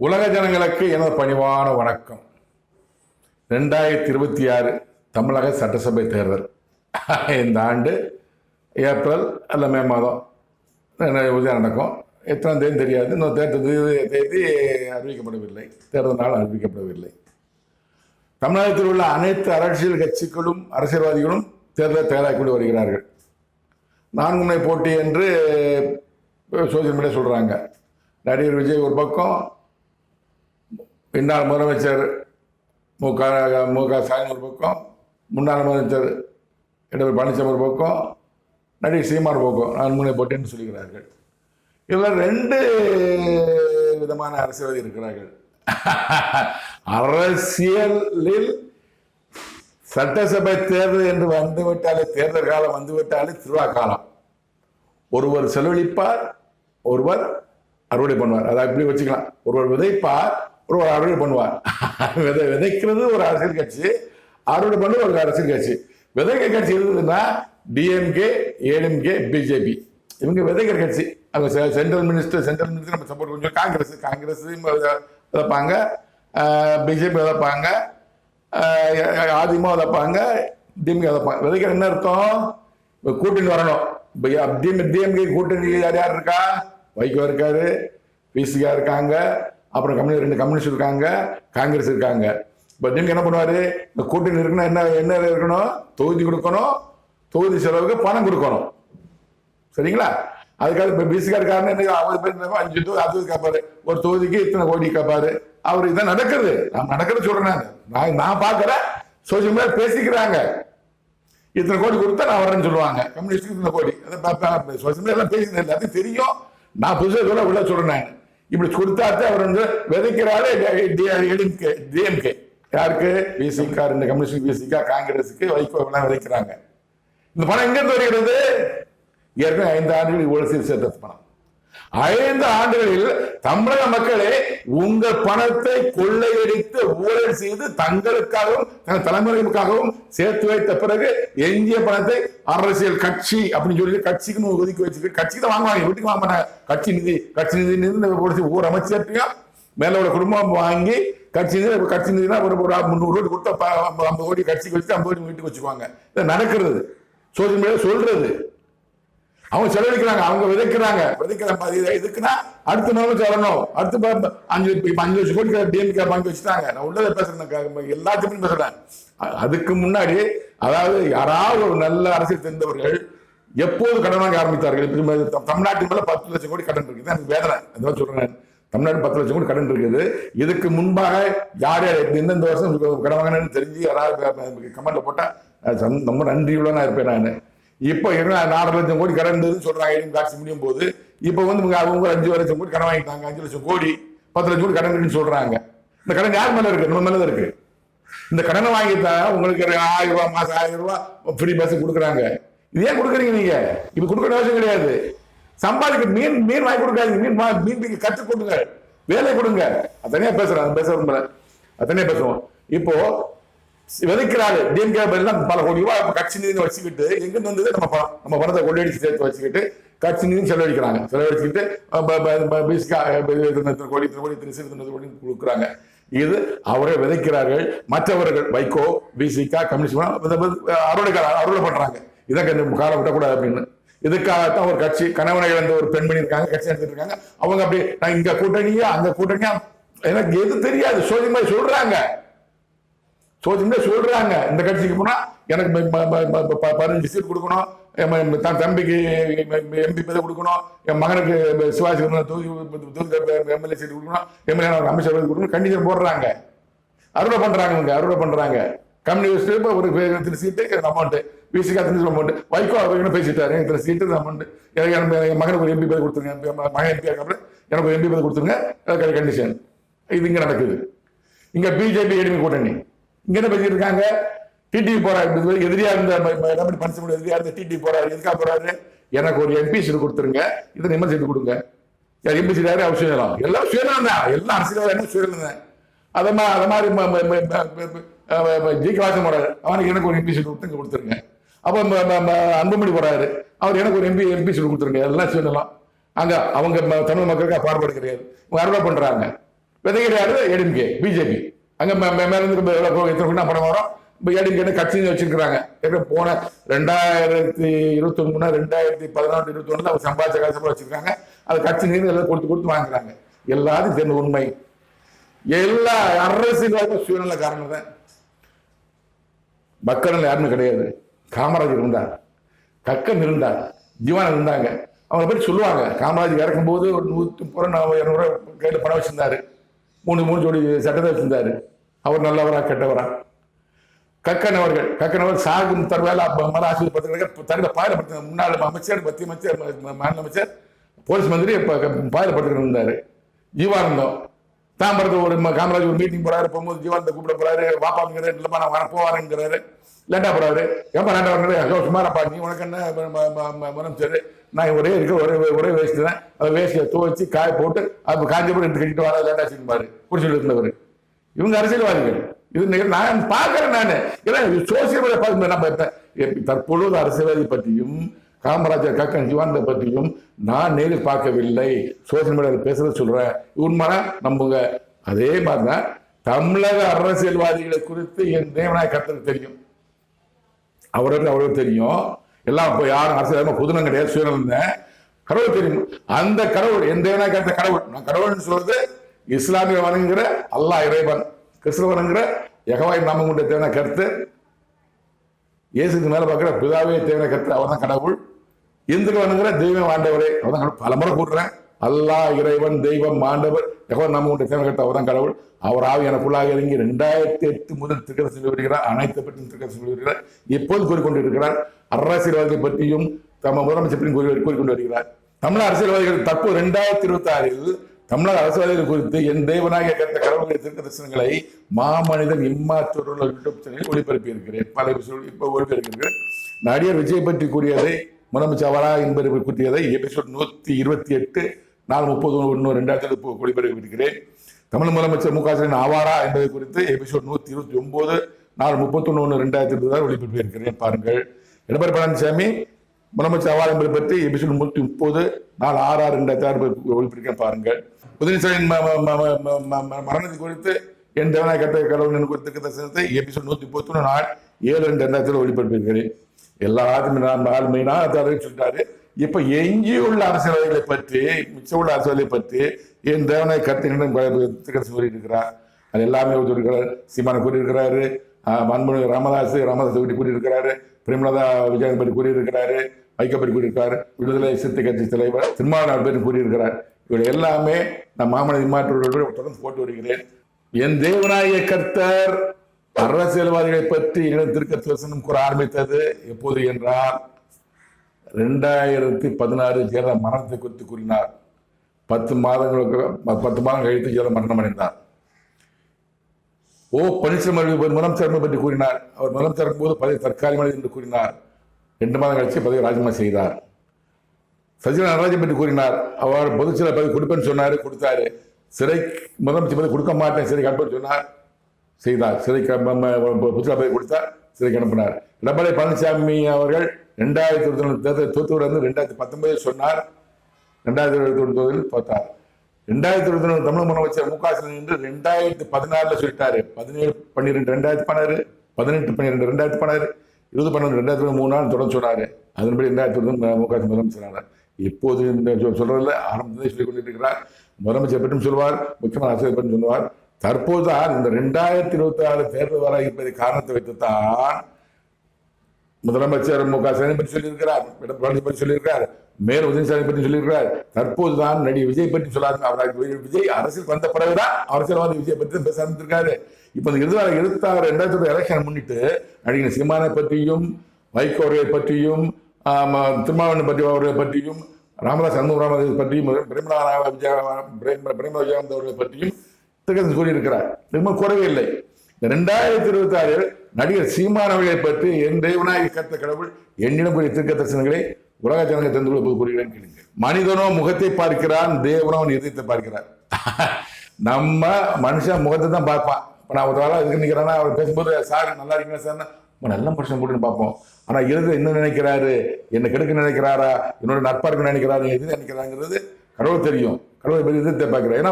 உலக ஜனங்களுக்கு எனது பணிவான வணக்கம். 2026 தமிழக சட்டசபை தேர்தல் இந்த ஆண்டு ஏப்ரல் அல்ல மே மாதம் நடக்கும். எத்தனாம் தேதி தெரியாது. இன்னும் தேதி அறிவிக்கப்படவில்லை. தேர்தல் நாள் அறிவிக்கப்படவில்லை. தமிழகத்தில் உள்ள அனைத்து அரசியல் கட்சிகளும் அரசியல்வாதிகளும் தேர்தல் தயாராகி கொண்டு வருகிறார்கள். 4 முனை போட்டி என்று சோசியல் மீடியா சொல்கிறாங்க. நடிகர் விஜய் ஒரு பக்கம், இந்நாள் முதலமைச்சர் மு க ஸ்டாலின் ஒரு பக்கம், முன்னாள் முதலமைச்சர் எடப்பாடி பழனிசாமி ஒரு பக்கம், நடிகர் சீமான் ஒரு பக்கம் 4 முனை போட்டி என்று சொல்கிறார்கள். இதில் 2 விதமான அரசியல்வாதி இருக்கிறார்கள். அரசியலில் சட்டசபை தேர்தல் என்று வந்துவிட்டாலே, தேர்தல் காலம் வந்துவிட்டாலே திருவிழா காலம். ஒருவர் செலவழிப்பார், ஒருவர் அறுவடை பண்ணுவார். அதை அப்படி வச்சுக்கலாம். ஒருவர் விதைப்பார், ஒருவர் அறுவடை பண்ணுவார். விதைக்கிறது ஒரு அரசியல் கட்சி, அறுவடை பண்ணுறது ஒரு அரசியல் கட்சி. விதைக்கிற கட்சி இருந்ததுன்னா டிஎம்கே, ஏடிஎம்கே, பிஜேபி, இவங்க விதைக்கிற கட்சி. அவங்க சென்ட்ரல் மினிஸ்டர் நம்ம சப்போர்ட் கொஞ்சம் காங்கிரஸ் விதைப்பாங்க, பிஜேபி விதைப்பாங்க, அதிமுக விதைப்பாங்க, டிஎம்கே விதைப்பாங்க. விதைக்கிற என்ன அர்த்தம்? கூட்டணி வரணும். டிஎம்கே கூட்டணி யார் யார் இருக்கா? வைகோ இருக்காரு, பிசிகா இருக்காங்க, அப்புறம் 2 கம்யூனிஸ்ட் இருக்காங்க, காங்கிரஸ் இருக்காங்க. இப்போ டிஎம்கே என்ன பண்ணுவாரு? இந்த கூட்டணி இருக்குன்னா என்ன இருக்கணும்? தொகுதி கொடுக்கணும், தொகுதி செலவுக்கு பணம் கொடுக்கணும். சரிங்களா? அதுக்காக இப்போ பிசிகா இருக்காருன்னு 50 பேர் 5 தொகுதி 60 கேட்பாரு, ஒரு தொகுதிக்கு இத்தனை கோடி கேட்பாரு. அவர் இதான் நடக்குது. நான் நடக்கிறது சொல்றேன். நான் பார்க்குறேன், சோசியல் மீடியா பேசிக்கிறாங்க. இத்தனை கோடி கொடுத்தா நான் வரேன்னு சொல்லுவாங்க. கம்யூனிஸ்ட் இத்தனை கோடி, அதை சோசியல் மீடியா பேசினது எல்லாத்தையும் தெரியும். நான் புதுசாக சொல்ல உள்ள சொல்றேன். நான் இப்படி கொடுத்தாத்தே அவர் விதைக்கிறாரு. டிஎம்கே யாருக்கு? பிசிகா, 2 கம்யூனிஸ்ட், பிசிகா, காங்கிரஸுக்கு, வைகோ எல்லாம் விதைக்கிறாங்க. இந்த பணம் எங்கிருந்து வருகிறது? ஏற்கனவே 5 ஆண்டுகள் இவ்வளவு சேர்த்த பணம். 5 ஆண்டுகளில் தமிழக மக்களே உங்கள் பணத்தை கொள்ளையடித்து ஊழல் செய்து தங்களுக்காகவும் தங்கள் தலைமுறைக்காகவும் சேர்த்து வைத்த பிறகு எஞ்சிய பணத்தை அரசியல் கட்சி அப்படின்னு சொல்லி கட்சிக்குன்னு ஒதுக்கி வச்சுட்டு, கட்சிக்கு தான் வாங்குவாங்க, வீட்டுக்கு வாங்க மாட்டாங்க. கட்சி நிதி ஊர் அமைச்சர்ட்டையும் மேல உள்ள குடும்பம் வாங்கி கட்சி நிதினா ஒரு 300 கோடி கொடுத்தா 50 கோடி கட்சிக்கு வச்சு 50 கோடி வீட்டுக்கு வச்சுக்குவாங்க. இது நடக்கிறது. சோசியல் மீடியா சொல்றது. அவங்க செலவழிக்கிறாங்க, அவங்க விதைக்கிறாங்க. இதுக்குன்னா அடுத்த நாளும் சொல்லணும். அடுத்து 5 லட்சம் கோடி டிஎம்கே வாங்கி வச்சுட்டாங்க. நான் உள்ளதை பேசுறேன், எல்லாத்தையும் பேசுறேன். அதுக்கு முன்னாடி, அதாவது யாராவது ஒரு நல்ல அரசியல் தெரிந்தவர்கள் எப்போது கடன் வாங்க ஆரம்பித்தார்கள்? தமிழ்நாட்டின் மேல 10 லட்சம் கோடி கடன் இருக்குது. எனக்கு வேதனை. அதான் சொல்றேன். தமிழ்நாடு 10 லட்சம் கோடி கடன் இருக்குது. இதுக்கு முன்பாக யார் யார் எந்தெந்த வருஷம் கடன் வாங்கினு தெரிஞ்சு யாராவது கமெண்ட்ல போட்டா ரொம்ப நன்றியுள்ள நான் இருப்பேன். நான் இப்போ 4 லட்சம் கோடி கடன் சொல்றாங்க. காட்சி முடியும் போது இப்போ அவங்க 5 லட்சம் கோடி கடன் வாங்கிட்டாங்க. 5 லட்சம் கோடி 10 லட்சம் கோடி கடன் சொல்றாங்க. இந்த கடன் யார் மேல இருக்கு? நம்ம மேலதான் இருக்கு. இந்த கடனை வாங்கிட்டா உங்களுக்கு 1000 ரூபாய் மாசம் 1000 ரூபாய் ஃப்ரீ பஸ் கொடுக்குறாங்க. இது ஏன் கொடுக்குறீங்க? நீங்க இப்ப கொடுக்கற அவசியம் கிடையாது. சம்பாதிக்க மீன் வாங்கி கொடுக்காதீங்க. மீன் கற்றுக் கொடுங்க, வேலை கொடுங்க. தனியா பேசுறேன், தனியா பேசுவோம். இப்போ விதைக்கிறாரு டிஎம்கே எல்லாம் பல கோடி ரூபாய் கட்சி நிதி வச்சுக்கிட்டு, எங்கிருந்து வந்தது? நம்ம பணத்தை கொள்ளையடிச்சு சேர்த்து வச்சுக்கிட்டு கட்சி நிதி செலவழிக்கிறாங்க. செலவழிச்சுக்கிட்டு கோடி கொடுக்குறாங்க. இது அவரை விதைக்கிறார்கள். மற்றவர்கள் வைகோ, பிசிகா, கம்யூனிஸ்ட் அறுவடை பண்றாங்க. இதை காலம் விடக்கூடாது அப்படின்னு. இதுக்காகத்தான் ஒரு கட்சி கணவனை இழந்த ஒரு பெண்மணி இருக்காங்க, கட்சி நடத்திட்டு இருக்காங்க. அவங்க அப்படி நான் இங்க கூட்டணியா அங்க கூட்டணியா எனக்கு எது தெரியாது. சோதியமாய் சொல்றாங்க. இந்த கட்சிக்கு போனா எனக்கு 15 சீட் கொடுக்கணும், தன் தம்பிக்கு எம்பி பதவி கொடுக்கணும், என் மகனுக்கு சிவாஜி எம்எல்ஏ சீட் கொடுக்கணும், எம்எல்ஏ அமைச்சர் கொடுக்கணும், கண்டிஷன் போடுறாங்க. அறுவடை பண்றாங்க. கம்யூனிஸ்ட் ஒரு 3 சீட்டு அமௌண்ட், பிசிகா 3 அமௌண்ட், வைகோ அவங்க பேசிட்டாரு 3 சீட்டு அமௌண்ட், என் மகனுக்கு ஒரு எம்பி பதவி கொடுத்துருங்க, மகன் எம்பி இருக்காப்புல எனக்கு ஒரு எம்பி பதவி கொடுத்துருங்க, கண்டிஷன். இது இங்க நடக்குது. இங்க பிஜேபி ஏடிஎம்கே கூட்டணி இங்க என்ன பேசிட்டு இருக்காங்க? டிடிவி போறாரு. எதிரியா இருந்த எதிரியா இருந்த டிடிவி போறாரு. எதுக்காக போறாரு? எனக்கு ஒரு எம்பி சீட் கொடுத்துருங்க, இதை நிம்மதி சீட்டு கொடுங்க. எம்பி சீட் யாரு? சுயநலம். எல்லாம் சுயநலம் தான். எல்லாம் அரசியல் சுயநலம் தான். அது மாதிரி ஜி கலாசம் போறாரு. அவனுக்கு எனக்கு ஒரு எம்பி சீட் கொடுத்துருங்க. அப்ப அன்புமணி போறாரு. அவர் எனக்கு ஒரு எம்பி சீட் கொடுத்துருங்க. எல்லாம் சுயநலம். அங்க அவங்க தமிழ் மக்களுக்கு பாடுபாடு கிடையாது. அறுவடை பண்றாங்க. விதைக்கிற யாரு? ஏடிஎம்கே, பிஜேபி. அங்க மேல இருந்து எத்தனை படம் வரும். இப்போ ஏடிஎம்கே கட்சின்னு வச்சிருக்கிறாங்க. போன 2021 2014 21 அவர் சம்பாதிச்ச காசு வச்சிருக்காங்க. அது கட்சி நீர் எல்லாம் கொடுத்து வாங்குறாங்க. எல்லாரும் தெரிந்த உண்மை. எல்லா அரசியல் சுயநல காரணம் தான். மக்கள் யாருமே கிடையாது. காமராஜர் இருந்தார், கக்கன் இருந்தார், ஜீவானந்த் இருந்தாங்க. அவங்களை பற்றி சொல்லுவாங்க. காமராஜர் இறக்கும் போது ஒரு 130 200 கையில் பணம் வச்சிருந்தாரு. 3 ஜோடி சட்டத்தை வச்சிருந்தாரு. அவர் நல்லவரா கெட்டவரா? கக்கன் அவர்கள் சாகும் தருவேல ஆஸ்பத்திரி தருட பாயப்படுத்த முன்னாள் அமைச்சர், மத்திய அமைச்சர், மாநில அமைச்சர், போலீஸ் மந்திரி பாயப்படுத்த இருந்தாரு. ஜீவானந்தம் தாம்பரத்தில் ஒரு காமராஜ் ஒரு மீட்டிங் போறாரு. போகும்போது ஜீவானந்த கூப்பிட போறாரு. வாப்பாங்கிறாரு, இல்லப்பா நான் வரப்போவாருங்கிறாரு. லேட்டா போறாரு. ஏப்பா லேட்டா வர சுமாரப்பா, நீ உனக்கு என்ன முதலமைச்சர்? நான் ஒரே வேஸ்ட் தான். அதை வேஸ்ட்ல துவச்சி காய போட்டு அப்ப காஞ்சிபுரம் எடுத்து கட்டிட்டு வர லேட்டா செய்யுமாரு குடிச்சு இருந்தவர். இவங்க அரசியல்வாதிகள். இது நான் பார்க்கிறேன். நான் சோசியல் மீடியா நம்ம தற்பொழுது அரசியல்வாதி பற்றியும் காமராஜர், கக்கன், ஜீவானந்த பற்றியும் நான் நேரில் பார்க்கவில்லை. சோசியல் மீடியாவில் பேசுறது சொல்றேன். உண்மைனா நம்புங்க. அதே மாதிரிதான் தமிழக அரசியல்வாதிகளை குறித்து என் தேவநாய கருத்துக்கு தெரியும். அவருக்கு தெரியும். எல்லாம் இப்போ யாரும் அரசியல் புதுனம் கிடையாது, சுயநலம். கடவுள் தெரியும். அந்த கடவுள் என் தேவநாய கருத்த கடவுள். நான் கடவுள்னு சொல்றது இஸ்லாமிய வணங்குகிற அல்லாஹ் இறைவன், கிறிஸ்தவ வணங்குகிற யெகோவா நாமம் கொண்ட தேவநாய கருத்து, இயேசுக்கு மேல பார்க்கிற பிதாவே தேவநாய கருத்து, அவர் தான் கடவுள். இந்துக்கள் வணங்குகிற தெய்வம் ஆண்டவரே, அவர் தான் கடவுள். பல முறை கூட்டுறேன். அல்லாஹ் இறைவன், தெய்வம், ஆண்டவர், யெகோவா நாமம் கொண்ட தேவநாய கருத்து, அவர் தான் கடவுள். அவர் ஆவி எனக்குள்ளாக இறங்கி 2008 முதல் திருக்கதை சொல்லி வருகிறார். அனைத்து பற்றியும் திருக்கதை சொல்லி வருகிறார். எப்போது கூறிக்கொண்டிருக்கிறார். அரசியல்வாதிகளை பற்றியும் தம்ம முதலமைச்சர் பற்றியும் கூறிக்கொண்டு வருகிறார். தமிழக அரசியல்வாதிகள் தற்போது 2026 தமிழக அரசியல்வாதிகள் குறித்து என் தேவனாக கேட்ட கடவுளுடைய திருக்க தரிசனங்களை மாமனிதன் இம்மாற்றோர் யூடியூப் சேனலில் ஒளிபரப்பி இருக்கிறேன். பல இப்போ ஒளிபரப்பியிருக்கிறேன். நடிகர் விஜய் பற்றி கூறியதை, முதலமைச்சர் அவரா என்பதை குறித்ததை எபிசோட் 128 4 30 2020 ஒளிபரப்பியிருக்கிறேன். தமிழ் முதலமைச்சர் மு க ஸ்டாலின் ஆவாரா என்பதை குறித்து எபிசோட் 129 4 31 2020 ஒளிபரப்பி இருக்கிறேன். பாருங்கள். எடப்பாடி பழனிசாமி முதலமைச்சர் ஆவார் என்பதை பற்றி எபிசோட் 130 4 6 2006 ஒளிபரப்பியிருக்கிறேன். பாருங்கள். உதயநிதியின் மரணத்தை குறித்து என் தேவநாய கட்ட கடவுள் குறித்த தரிசனத்தை எபிசோட் 131 4 7 2020 ஒளிபரப்பியிருக்கிறேன். எல்லாருமே நான் மெயினாக சொல்லிட்டாரு. இப்ப எஞ்சியுள்ள அரசியல்வாதிகளை பற்றி, மிச்சம் உள்ள அரசியல்வாதிகளை பற்றி என் தேவநாய கருத்து சொல்லியிருக்கிறார். அது எல்லாமே சொல்லியிருக்கிறார். சீமான கூறியிருக்கிறாரு. அன்புமணி ராமதாஸ் பற்றி கூறியிருக்கிறாரு. பிரேமலதா விஜயன் பற்றி கூறியிருக்கிறாரு. வைகோ பற்றி கூறியிருக்கிறார். விடுதலை சிறுத்தை கட்சி தலைவர் திருமாவளவன் பற்றி கூறியிருக்கிறார். இவர்கள் எல்லாமே நான் மாமனித மாற்றோடு தொடர்ந்து போட்டு வருகிறேன். என் தேவநாய கர்த்தர் அரசியல்வாதிகளை பற்றி திருக்க தரிசனம் கூற ஆரம்பித்தது எப்போது என்றால் 2016 ஜெயலலிதா மரணத்தை குறித்து கூறினார். 10 மாதம் கழித்து ஜெயலலிதா மரணம் அடைந்தார். பன்னீர்செல்வம் முதலமைச்சர் பற்றி கூறினார். அவர் முதலமைச்சர் போது பதவி தற்காலிகமானது என்று கூறினார். 2 மாதம் கழிச்சு பதவி ராஜினாமா செய்தார். சசிகலா நடராஜன் பற்றி கூறினார். அவர் பொதுச்செயலர் பதவி கொடுப்பேன்னு சொன்னாரு, கொடுத்தாரு. சிறை முதலமைச்சர் பதவி கொடுக்க மாட்டேன், சிறை அனுப்ப சொன்னார், செய்தார். பொதுச்செயலர் பதவி கொடுத்தார், சிறைக்கு அனுப்பினார். எடப்பாடி பழனிசாமி அவர்கள் 2021 தேர்தல் தோற்றுவர் 2019 சொன்னார். 2021 தோற்றார். 2021 தமிழ் முதலமைச்சர் மு க ஸ்டாலின் என்று 2016 சொல்லிட்டாரு. 17/12/2016, 18/12/2016, 20/12/2013 தொடர்ந்து சொன்னாரு. அதன்படி 2021 மு க முதலமைச்சர் ஆனார். இப்போது இந்த சொல்றதுல ஆரம்பத்திலே சொல்லிக் கொண்டிருக்கிறார். முதலமைச்சர் பற்றும் சொல்வார், முக்கியமான அரசியல் பற்றும் சொல்லுவார். தற்போதுதான் இந்த 2026 தேர்தல் வர இருப்பதை காரணத்தை வைத்துத்தான் முதலமைச்சர் மு க ஸ்டாலின் பற்றி சொல்லியிருக்கிறார், எடப்பாடி பற்றி சொல்லியிருக்கிறார், மேலும் உதயநிதி பற்றி சொல்லியிருக்கிறார். தற்போதுதான் நடிகர் விஜய் பற்றி சொல்லாது. விஜய் அரசியல் வந்த பிறகுதான் அரசியல்வாதி விஜய் பற்றி பேச ஆரம்பித்திருக்காரு. இப்ப இந்த 2026 2020 எலெக்ஷன் முன்னிட்டு நடிகர் சீமானை பற்றியும், வைகோ அவர்களை பற்றியும், திருமாவளவன் பற்றி அவர்களை பற்றியும், ராமதாஸ் ராமதாஸ் பற்றியும், பிரேமலா விஜயகாந்த் அவர்களை பற்றியும் கூறியிருக்கிறார். குறைவே இல்லை. 2026 நடிகர் சீமான் அவர்களை பற்றி என் தேவநாயக கர்த்த கடவுள் என்னிடம் கூறிய திருக்க தரிசனங்களை உலக ஜனங்கள் தந்து கூறுகிறேன். கேளுங்க. மனிதனோ முகத்தை பார்க்கிறான், தேவனோ அவன் இதயத்தை பார்க்கிறார். நம்ம மனுஷன் முகத்தை தான் பார்ப்பான். இப்போ நான் ஒரு வேலை இதுக்கு நிற்கிறானா, அவர் பேசும்போது சார் நல்லா இருக்கீங்களா சார், நல்ல மனுஷன் போட்டுன்னு பார்ப்போம். ஆனால் இருந்த என்ன நினைக்கிறாரு, என்னை கெடுக்க நினைக்கிறாரா, என்னோட நட்பா இருக்குன்னு நினைக்கிறாரு, எது நினைக்கிறாங்கிறது கடவுள் தெரியும். கடவுள் எதிர்த்து பார்க்கிறார். ஏன்னா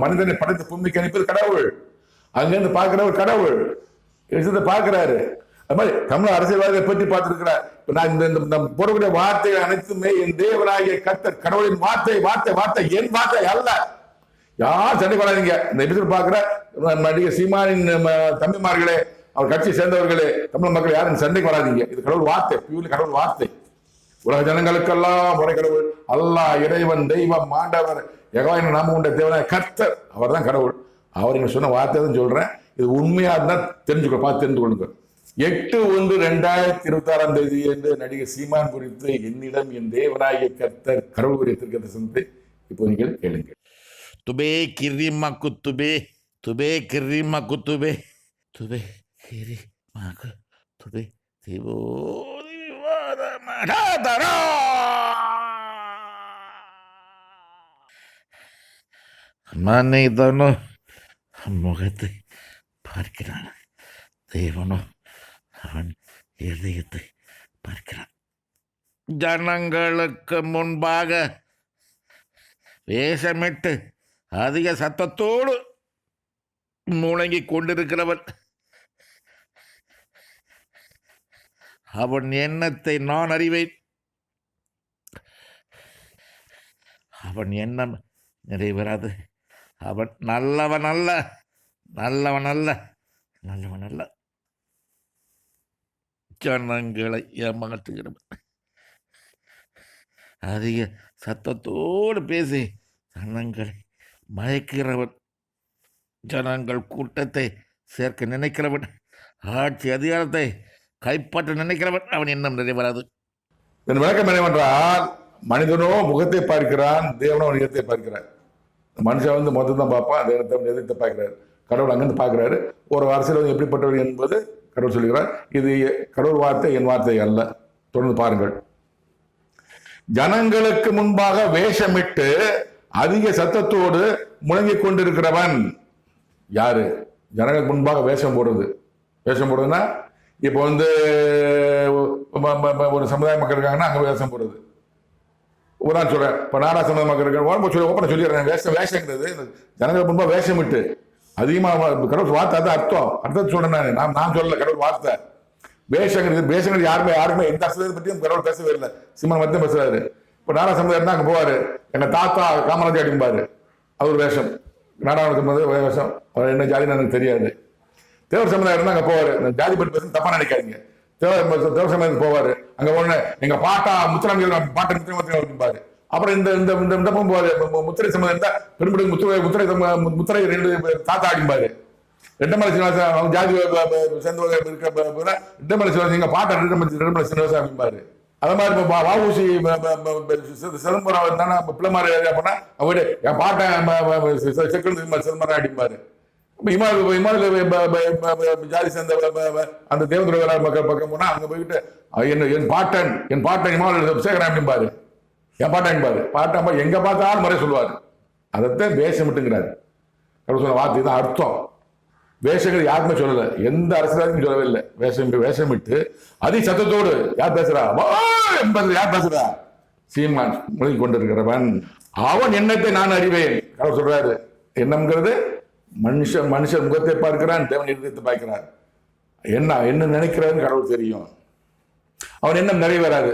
மனிதனை படைத்து பூமிக்கு அனுப்பியது கடவுள். அங்கிருந்து பார்க்கிறவர் கடவுள் எதிர்த்து பார்க்கிறாரு. அது மாதிரி தமிழ் அரசியல்வாதிகளை பற்றி பார்த்திருக்கிறார். நான் இந்த போடக்கூடிய வார்த்தைகள் அனைத்துமே என் தேவனாகிய கர்த்தர் கடவுளின் வார்த்தை வார்த்தை வார்த்தை என் வார்த்தை அல்ல. யார் சண்டை வராதிங்க. இந்த எபிசோட் பார்க்கிற நடிகர் சீமானின் தம்பிமார்களே, அவர் கட்சி சேர்ந்தவர்களே, தமிழ் மக்கள் யாரும் சண்டைக்கு வராதிங்க. இது கடவுள் வார்த்தை, பியூர்லி கடவுள் வார்த்தை. உலக ஜனங்களுக்கெல்லாம் ஒரே கடவுள் அல்லாஹ், இறைவன், தெய்வம், மாண்டவர், யெகோவா என்ற நாமம் கொண்ட தேவனாகிய கர்த்தர், அவர் தான் கடவுள். அவர் என்ன சொன்ன வார்த்தை தான் சொல்றேன். இது உண்மையா இருந்தா தெரிஞ்சுக்கோ, பார்த்து தெரிந்து கொள்ளுங்க. 8/1/2026 என்று நடிகர் சீமான் குறித்து என்னிடம் என் தேவனாகிய கர்த்தர் கடவுள் குறித்திருக்கிற சொன்னதை இப்போ நீங்கள் கேளுங்கள். துபே கிரிமா குத்துபே, துபே கிரிமா குத்துபே, துபே கிரிமா குத்துபே, திவோ திவாரமடாதரா. மனிதனோ முகத்தை பார்க்கிறான், தேவனோ அவன் இதயத்தை பார்க்கிறான். ஜனங்களுக்கு முன்பாக வேஷமிட்டு அதிக சத்தத்தோடு முழங்கிக் கொண்டிருக்கிறவன் அவன் எண்ணத்தை நான் அறிவேன். அவன் எண்ணம் நிறைவேறாது. அவன் நல்லவன் அல்ல, நல்லவன் அல்ல, நல்லவன் அல்ல. ஜனங்களை ஏமாற்றுகிறவன், அதிக சத்தத்தோடு பேசி ஜனங்களை மயக்கிறவன், ஜனங்கள் கூட்டத்தை சேர்க்க நினைக்கிறவன், ஆட்சி அதிகாரத்தை கைப்பற்ற நினைக்கிறவன், அவன் எண்ணம் நிறைவேறாது. இதன் விளக்கம் என்னவென்றால், மனிதனோ முகத்தை பார்க்கிறான், தேவனோ இதயத்தை பார்க்கிறார். மனுஷன் மொத்தம் தான் பார்ப்பான், தேவனத்தை எதிர்த்து பார்க்கிறார். கடவுள் அங்கிருந்து பார்க்கிறாரு. ஒரு அரசியல் எப்படிப்பட்டவர் என்பது கடவுள் சொல்லுகிறார். இது கடவுள் வார்த்தை, என் வார்த்தை அல்ல. தொடர்ந்து பாருங்கள். ஜனங்களுக்கு முன்பாக வேஷமிட்டு அதிக சத்தத்தோடு முழங்கிக் கொண்டிருக்கிறவன் யாரு? ஜனங்களுக்கு முன்பாக வேஷம் போடுறது. வேஷம் போடுறதுன்னா இப்போ ஒரு சமுதாய மக்கள் இருக்காங்கன்னா அங்கே வேஷம் போடுறது. உதாரணம் சொல்றேன். இப்போ நாடா சமுதாய மக்கள் இருக்காங்க, ஓப்பனை சொல்லிடுறேன். வேஷங்கிறது ஜனங்களுக்கு முன்பாக வேஷமிட்டு அதிகமாக கடவுள் வார்த்தை, அது அர்த்தம் சொல்றேன். நான் சொல்லல, கடவுள் வார்த்தை. வேஷங்கிறது யாருமே எந்த அர்த்தத்தை பற்றியும் கடவுள் பேசவே இல்லை. சிம்மன் மட்டும் பேசுறாரு. இப்போ நாடா சமுதாயம் தான் அங்கே போவாரு. எங்க தாத்தா காமராஜ் அடிப்பாரு, அது ஒரு வேஷம். நாடாளுமன்ற வேஷம். அவர் என்ன ஜாதின்னு எனக்கு தெரியாது. தேவர் சமுதாயம் தான் அங்கே போவாரு. ஜாதி பற்றி பேச தப்பா நினைக்காதீங்க. தேவர் சமுதாயம் போவாரு. அங்க ஒண்ணு எங்க பாட்டா முத்துராமி பாட்டை முத்திரை அப்படிம்பாரு. அப்புறம் இந்த போவாரு. முத்திரை சமுதாயம் தான் பெரும்படி முத்திரை 2 தாத்தா அடிப்பாரு. ரெட்டமலை சீனிவாசன் அவங்க ஜாதி சேர்ந்தவங்க இருக்க ரெட்டமலை சீனிவாசன் எங்க பாட்டா ரெட்டமலை சீனிவாசன் அப்படிம்பாரு. அது மாதிரி இப்போ வாவூசி சிதம்பரம் தானே பிள்ளைமாரி அப்படின்னா அவரு என் பாட்டன் செக்குள் சிதம்பரம் அடிப்பாரு. ஜாதி சேர்ந்த அந்த தேவதுர மக்கள் பக்கம் போனா அங்க போயிட்டு என் பாட்டன் இமாலய சேகரன் அப்படிம்பாரு. என் பாட்டன் பாட்டன் எங்க பார்த்தாலும் முறை சொல்லுவாரு. அதைத்தான் வேஷமிட்டுங்கிறாரு. சொன்ன வார்த்தை தான் அர்த்தம். வேஷங்கள் யாருமே சொல்லல, எந்த அரசியலும் சொல்லவே இல்லை. வேஷமிட்டு அதி சத்தத்தோடு யார் பேசுறா? யார் பேசுறா? சீமான் முழுகி கொண்டிருக்கிறவன். அவன் எண்ணத்தை நான் அறிவேன். கடவுள் சொல்றாரு. எண்ணம்ங்கிறது மனுஷன் முகத்தை பார்க்கிறான், தேவன் இதயத்தை பார்க்கிறார். என்ன நினைக்கிறாருன்னு கடவுள் தெரியும். அவன் எண்ணம் நிறைவேறாது.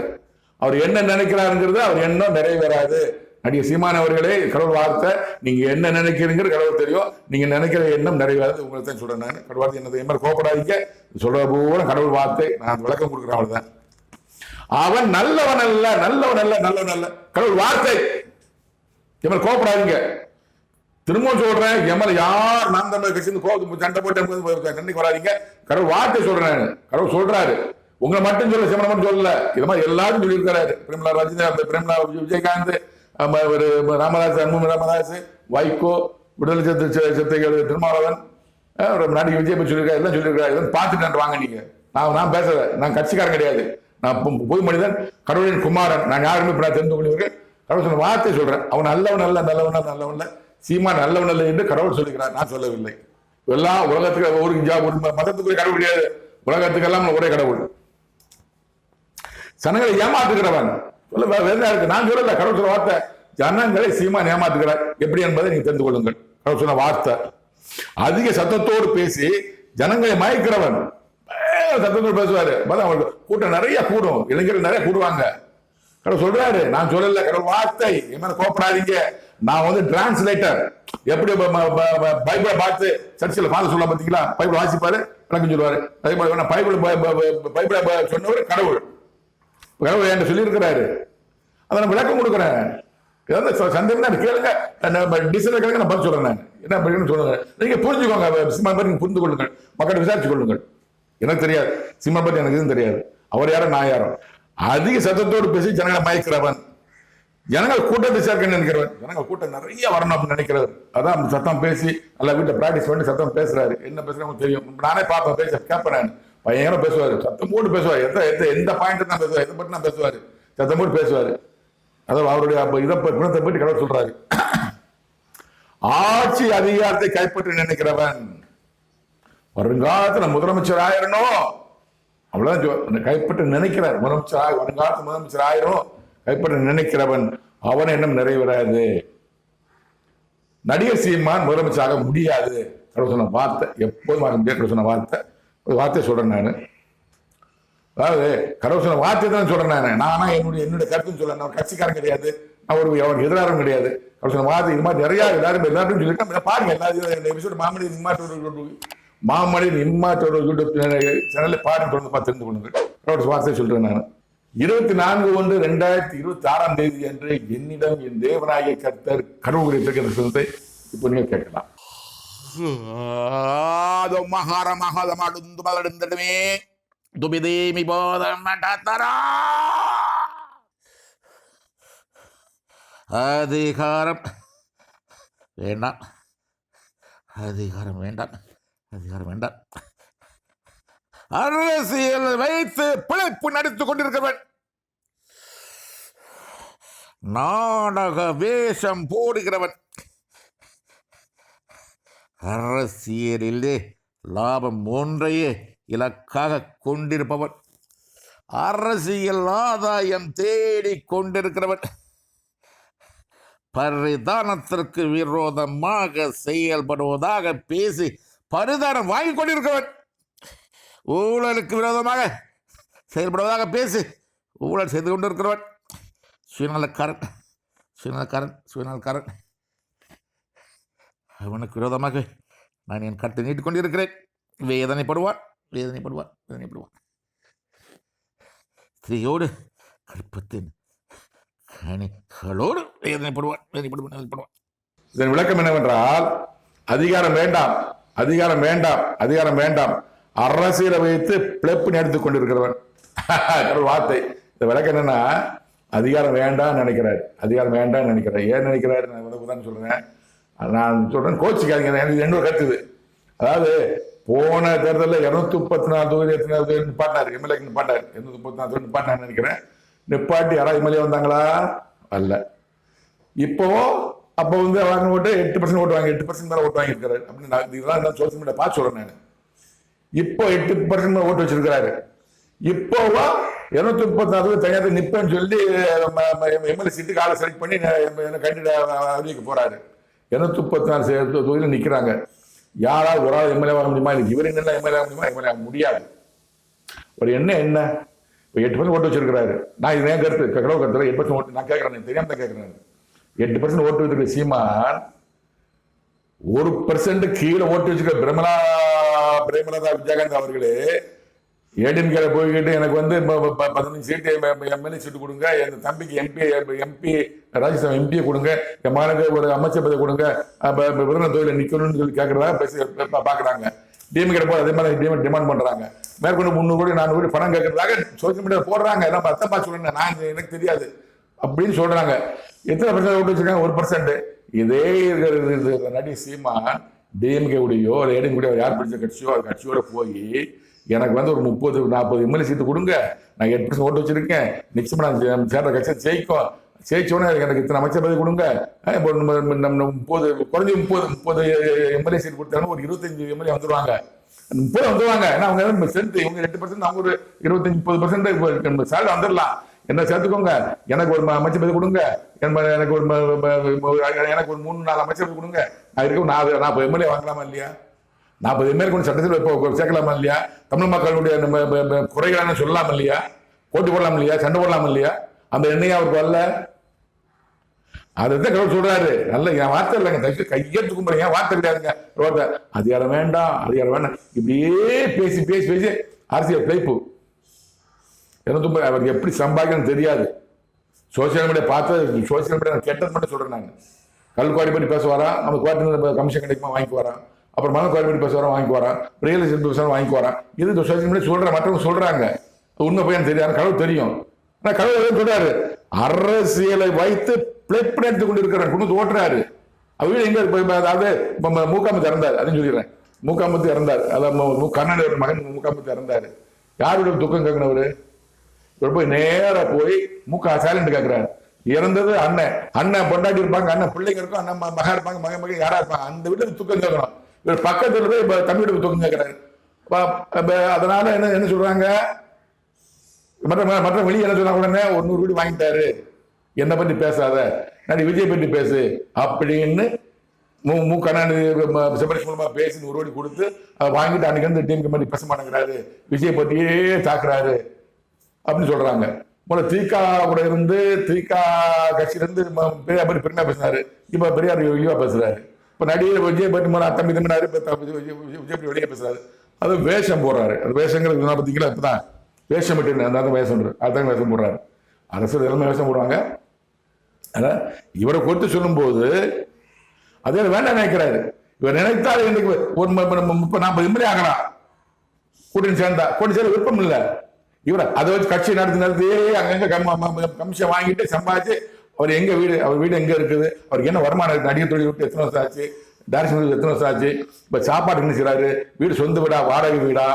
அவர் என்ன நினைக்கிறாருங்கிறது அவர் எண்ணம் நிறைவேறாது. நடிகர் சீமான் அவர்களே, கடவுள் வார்த்தை, நீங்க என்ன நினைக்கிறீங்க கடவுள் தெரியும். நீங்க நினைக்கிற எண்ணம் நிறைவேறாது. உங்களுக்கு தான் சொல்றேன் நான். கடவுள் வார்த்தை என்னது மாதிரி கோப்படாதீங்க. சொல்ற பூரா கடவுள் வார்த்தை. நான் விளக்கம் கொடுக்குறேன், அவ்வளவுதான். அவன் நல்லவன் அல்ல, நல்லவன் அல்ல, நல்லவன் அல்ல. கடவுள் வார்த்தை. எம்மல் கோப்படாதீங்க. திரும்பவும் சொல்றேன், எம்மல் யார் நாம் தமிழர் கட்சி சண்டை போட்டு கண்டிக்கு வராதிங்க. கடவுள் வார்த்தை சொல்றேன். கடவுள் சொல்றாரு. உங்களை மட்டும் சொல்ல, சிம்மனை மட்டும் சொல்லல. இது மாதிரி எல்லாரும் சொல்லியிருக்கிறாரு. பிரேமலா ரஜினி, பிரேமலா விஜயகாந்த், ராமதாஸ், அன்பு ராமதாஸ், வைகோ, விடுதலை சிறுத்தைகள் திருமாவளவன், நடிகை விஜய் சொல்லியிருக்காரு. எல்லாம் சொல்லியிருக்காரு. இதெல்லாம் பார்த்துட்டு வாங்க. நீங்க நான் பேசல, நான் கட்சிக்காரன் கிடையாது. நான் பொது மனிதன், கடவுளின் குமாரன். நான் யாருமே இப்ப நான் தெரிந்து கொள்வீர்கள். கடவுள் சொன்ன வார்த்தை சொல்றேன். அவன் நல்லவன் அல்ல, நல்லவன் நல்லவன். சீமா நல்லவன் அல்ல என்று கடவுள் சொல்லுகிறார், நான் சொல்லவில்லை. எல்லாம் உலகத்துக்கு ஒரு மதத்துக்குரிய கடவுள் கிடையாது. உலகத்துக்கெல்லாம் ஒரே கடவுள். சனங்களை ஏமாத்துகிறவன் சொல்ல இருக்கு. நான் சொல்லல, கடவுள் சொல்ல வார்த்தை. ஜனங்களை சீமான் ஏமாத்துகிறார் எப்படி என்பதை நீங்க தெரிந்து கொள்ளுங்கள். அவர் சொன்ன வார்த்தை அதிக சத்தத்தோடு பேசி ஜனங்களை மயக்கிறவன். சத்தத்தோடு பேசுவாரு, அவங்களுக்கு கூட்டம் நிறைய கூடும், இளைஞர்கள் நிறைய கூடுவாங்க. கடவுள் சொல்றாரு, நான் சொல்லல, கடவுள் வார்த்தை, என்ன கோப்படாதீங்க. நான் வந்து டிரான்ஸ்லேட்டர். எப்படி பைபிளை பார்த்து சர்ச்சில் பார்த்து சொல்ல பார்த்தீங்களா, பைபிள் வாசிப்பாரு விளக்கம் சொல்லுவாரு. அதே மாதிரி பைபிளை சொன்னவர் கடவுள். கடவுள் என்கிட்ட சொல்லி இருக்கிறாரு, அதை நான் விளக்கம் கொடுக்குறேன். சந்தேகம் கேளுங்க, டிசைன் கேளுங்க, நான் பதில் சொல்றேன். நான் என்ன பண்ணு சொல்லுங்க, நீங்க புரிஞ்சுக்கோங்க. சிம்மா பற்றி நீங்க புரிந்து கொள்ளுங்கள், மக்கள் விசாரிச்சு கொள்ளுங்கள். எனக்கு தெரியாது சிம்மா பற்றி, எனக்கு எதுவும் தெரியாது. அவர் யாரும் நான் யாரும். அதிக சத்தத்தோடு பேசி ஜனங்களை மயக்கிறவன், ஜனங்கள் கூட்டத்தை சேர்க்க நினைக்கிறவன். ஜனங்கள் கூட்டம் நிறைய வரணும் அப்படின்னு நினைக்கிறவர். அதான் சத்தம் பேசி நல்லா வீட்டை பிராக்டிஸ் பண்ணி சத்தம் பேசுறாரு. என்ன பேசுறாங்க தெரியும், நானே பார்ப்பேன், பேச கேட்பேன். நான் பையனும் பேசுவாரு, சத்தம் போட்டு பேசுவார். எந்த பாயிண்ட் தான் பேசுவார், எதை பற்றி நான் பேசுவாரு, சத்தம் போட்டு பேசுவாரு. அதாவது அவருடைய இதை குணத்தை பற்றி கடவுள் சொல்றாரு. ஆட்சி அதிகாரத்தை கைப்பற்றி நினைக்கிறவன் வருங்காலத்துல முதலமைச்சர் ஆயிரணும், அவ்வளவுதான் கைப்பற்றி நினைக்கிறார். முதலமைச்சர் வருங்காலத்து முதலமைச்சர் ஆயிரும் கைப்பற்றி நினைக்கிறவன் அவன் இன்னும் நிறைவேறாது. நடிகர் சீமான் முதலமைச்சராக முடியாது. கடவுள் சொன்ன வார்த்தை, எப்போதும் கடவுள் சொன்ன வார்த்தை சொல்றேன் நான். அதாவது கடவுள் சொன்ன வார்த்தை தான் சொல்றேன் நான். என்னுடைய கருத்துன்னு சொல்ல, நான் கட்சிக்காரன் கிடையாது, நான் அவருக்கு எதிராரம் கிடையாது. கடவுள் சொன்ன வார்த்தை இது மாதிரி நிறைய எல்லாரும் சொல்லியிருக்கேன். பாருங்க, எல்லாரும் மாமனின் இம்மாற்றோட யூடியூப் சேனல்ல பாருங்க, தொடர்ந்து பார்த்து தெரிந்து கொள்ளுங்கள். கடவுள் வார்த்தை சொல்றேன் நான். 24/1/2026 அன்று என்னிடம் என் தேவனாகிய கர்த்தர் கடவுளை பெற்ற சொல்றதை இப்போ நீங்க கேட்கலாம். அதிகாரம் வேண்டாம், அதிகாரம் வேண்டாம், அதிகாரம் வேண்டாம். அரசியல் வைத்து பிழைப்பு நடித்துக் கொண்டிருக்கிறவன், நாடக வேஷம் போடுகிறவன், அரசியலிலே லாபம் ஒன்றையே இலக்காக கொண்டிருப்பவன், அரசியல் ஆதாயம் தேடிக் கொண்டிருக்கிறவன், பரிதானத்திற்கு விரோதமாக செயல்படுவதாக பேசி பரிதானம் வாங்கிக் கொண்டிருக்கிறவன், ஊழலுக்கு விரோதமாக செயல்படுவதாக பேசி ஊழல் செய்து கொண்டிருக்கிறவன், சுயநலக்காரன், சுயநலக்காரன், சுயநலக்காரன். அவனுக்கு விரோதமாக நான் என் கருத்தை நீட்டிக் கொண்டிருக்கிறேன். வேதனைப்படுவான், வேதனைப்படுவான், வேதனைப்படுவான். ஸ்திரீயோடு கற்பத்தின் கனிகளோடு வேதனைப்படுவான், வேதனைப்படுவான், வேதனைப்படுவான். இதன் விளக்கம் என்னவென்றால், அதிகாரம் வேண்டாம், அதிகாரம் வேண்டாம், அதிகாரம் வேண்டாம், அரசியலை வைத்து பிழைப்பு நடத்திக் கொண்டிருக்கிறவன். வார்த்தை. இந்த விளக்கம் என்னன்னா, அதிகாரம் வேண்டாம் நினைக்கிறார், அதிகாரம் வேண்டாம் நினைக்கிறார். ஏன் நினைக்கிறாரு நான் சொல்றேன், நான் சொல்றேன், கோச்சிக்காதீங்க, எனக்கு என்னோட கருத்து இது. அதாவது போன தேர்தலில் 234 தொகுதி நிப்பாட்டினார், எம்எல்ஏ நிப்பாட்டார், 234 தொகுதி நிப்பாட்டினார் நினைக்கிறேன். நிப்பாட்டி யாராவது எம்எல்ஏ வந்தாங்களா? அல்ல. இப்போ அப்போ வந்து வாங்க ஓட்டு 8% ஓட்டு வாங்கி 8% மேலே ஓட்டு வாங்கியிருக்காரு அப்படின்னு இதெல்லாம் நான் சோசியல் மீடியா பார்த்து சொல்றேன் நான். இப்போ 8% மேலே ஓட்டு வச்சிருக்கிறாரு. இப்போவா 234 தனியாக நிப்பேன்னு சொல்லி எம்எல்ஏ சீட்டுக்கு ஆளை செலக்ட் பண்ணி கேண்டிடேட் அறிவிக்க போறாரு. 234 தொகுதியில் நிற்கிறாங்க. யாராவது ஒரு ஆள் எம்எல்ஏ வர முடியுமா? இல்லை இவர் என்ன எம்எல்ஏ ஆக முடியுமா? எம்எல்ஏ ஆக முடியாது. ஒரு என்ன இப்போ 8% ஓட்டு வச்சிருக்கிறாரு. நான் இது என் கருத்து, கடவுள் கருத்துல 8% ஓட்டு நான் கேட்கறேன், தெரியாம தான் கேட்கறேன். 8% ஓட்டு வச்சிருக்க சீமான் 1% கீழே ஓட்டு வச்சிருக்க பிரேமலதா விஜயகாந்த் அவர்களே ஏடிஎம்கே போய்கிட்டு எனக்கு வந்து 15 சீட்டு எம்எல்ஏ சீட்டு கொடுங்க, என் தம்பிக்கு எம்பி ராஜ்யசபா எம்பியை கொடுங்க, என் மகனுக்கு ஒரு அமைச்சர் பதவி கொடுங்க, விருதுநகர் தொழில நிக்கணும்னு சொல்லி கேட்கறதா பாக்குறாங்க. டிஎம்கே போய் அதே மாதிரி டிமாண்ட் பண்றாங்க. மேற்கொண்டு 300 கோடி 400 கோடி பணம் கேட்கறதாக சோசியல் மீடியா போடுறாங்க. நம்ம அத்தப்பா சொல்றேன், நான் எனக்கு தெரியாது அப்படின்னு சொல்றாங்க. எத்தனை % ஓட்டு வச்சிருக்காங்க? 1%. இதே நடி சீமான் டிஎம்கே உடையோ ஏடிஎம் கூடியோ யார் பிடிச்ச கட்சியோ அது கட்சியோட போய் எனக்கு வந்து ஒரு 30-40 எம்எல்ஏ சீட்டு கொடுங்க, நான் 8% ஓட்டு வச்சிருக்கேன், நிச்சயமா நான் சேர்ற கட்சியை ஜெயிச்சோன்னே எனக்கு இத்தனை அமைச்சர் பதவி கொடுங்க, 30 குறைஞ்சி 30 எம்எல்ஏ சீட் கொடுத்தாலும் ஒரு 25 எம்எல்ஏ வந்துருவாங்க, 30 வந்துருவாங்க. ஏன்னா அவங்க ஸ்ட்ரென்த், இவங்க 8%, அவங்க ஒரு 25-30% சேலரி வந்துடலாம். என்ன சேர்த்துக்கோங்க, எனக்கு ஒரு அமைச்சர் பதவி கொடுங்க, எனக்கு ஒரு எனக்கு ஒரு 3-4 அமைச்சர் பதவி கொடுங்க, நான் இருக்க 40 எம்எல்ஏ வாங்கலாமா இல்லையா? 40 எம்எல்ஏ கொண்டு சட்டத்தில் சேர்க்கலாமா இல்லையா? தமிழ் மக்களுடைய குறைகளான சொல்லலாம் இல்லையா? போட்டி போடலாம் இல்லையா? சண்டை போடலாம் இல்லையா? அந்த எண்ணெய் அவருக்கு வரல. அதுதான் கடவுள் சொல்றாரு. நல்ல என் வார்த்தை இல்லைங்க, தயவுசெய்து கையெழுத்து கும்பிடுங்க, என் வார்த்தை கிடையாதுங்க. அதிகாரம் வேண்டாம், அதிகாரம் வேண்டாம், இப்படியே பேசி பேசி பேசி அரசியல் பிழைப்பு. எனக்கு அவருக்கு எப்படி சம்பாதிக்கணும்னு தெரியாது. சோசியல் மீடியா பார்த்து, சோசியல் மீடியா கெட்டது மட்டும் சொல்றேன். நான் கல்குவாரி பற்றி பேச வரான், நம்ம குவார்டர் கமிஷன் கிடைக்குமா வாங்கி வரான், அப்புறம் மன குவாரி பற்றி பேச வரான் வாங்கி வரான், ரியல் எஸ்டேட் பேச வாங்கி வரான். இது சோசியல் மீடியா சொல்ற மற்றவங்க சொல்றாங்க, உண்மை பையன் தெரியாது, கடவுள் தெரியும். ஆனா கடவுள் சொல்றாரு, அரசியலை வைத்து பிழைப்பு எடுத்துக் கொண்டு இருக்கிறார், கொண்டு ஓட்டுறாரு. அவர் எங்க, அதாவது மூகாம்பத்து இறந்தார், அதையும் சொல்லிடுறேன். மூகாம்பத்து இறந்தார், அதாவது கர்நாடக மகன் மூகாம்பத்து இறந்தாரு. யாருடைய துக்கம் கேட்கணவரு? இவர் போய் நேரா போய் ஸ்டாலின் கேட்கிறாரு. இறந்தது அண்ணன், அண்ணன் பொண்டாட்டி இருப்பாங்க, அண்ணன் பிள்ளைங்க இருக்கும், அண்ணன் மகா இருப்பாங்க, மகன் யாரா இருப்பாங்க, அந்த வீட்டுக்கு துக்கம் கேட்கணும். இவர் பக்கத்துல போய் தம்பி வீட்டுக்கு துக்கம் கேட்கிறாரு. அதனால என்ன சொல்றாங்க, மற்ற வெளியே என்ன சொன்னா உடனே 100 வீடு வாங்கிட்டாரு, என்னை பற்றி பேசாத, நான் விஜய் பற்றி பேசு அப்படின்னு செபரேஷன் மூலமா பேசி 100 கோடி கொடுத்து அதை வாங்கிட்டு அன்னைக்கு வந்து டீமுக்கு மாதிரி பேச மாட்டேங்கிறாரு, விஜய் பற்றியே தாக்குறாரு அப்படின்னு சொல்றாங்க. முதல்ல திக கூட இருந்து, திக கட்சியிலிருந்து பெரியார் பெருமையா பேசினாரு, இப்ப பெரியார் இழிவா பேசுறாரு. இப்ப நடிகர் விஜய் பற்றி தம்பி தம்பினாரு, விஜய் வெளியே பேசுறாரு. அது வேஷம் போடுறாரு. அது வேஷங்கிறது பார்த்தீங்களா, இப்பதான் வேஷம் விட்டு அந்த வேஷம், அதுதான் வேஷம் போடுறாரு. அரசு எல்லாமே வேஷம் போடுவாங்க. அதான் இவரை கொடுத்து சொல்லும் போது அதே வேண்டாம் நினைக்கிறாரு. இவர் நினைத்தால் இன்னைக்கு ஒரு 30-40 எம்எல்ஏ ஆகலாம், கூட்டணி சேர்ந்தா. கூட்டணி சேர்ந்த விருப்பம் இல்லை. இவரை அதை வச்சு கட்சி நடத்தி அங்கங்க கமிஷன் வாங்கிட்டு சம்பாதிச்சு, அவர் எங்க வீடு, அவர் வீடு எங்க இருக்குது, அவருக்கு என்ன வருமானம் இருக்கு, நடிகர் தொழில் விட்டு எத்தனை வருஷம் ஆச்சு, டைரக்ஷன் எத்தனை வருஷம் ஆச்சு, இப்ப சாப்பாடு என்ன செய்யறாரு, வீடு சொந்த வீடா வாடகை வீடா,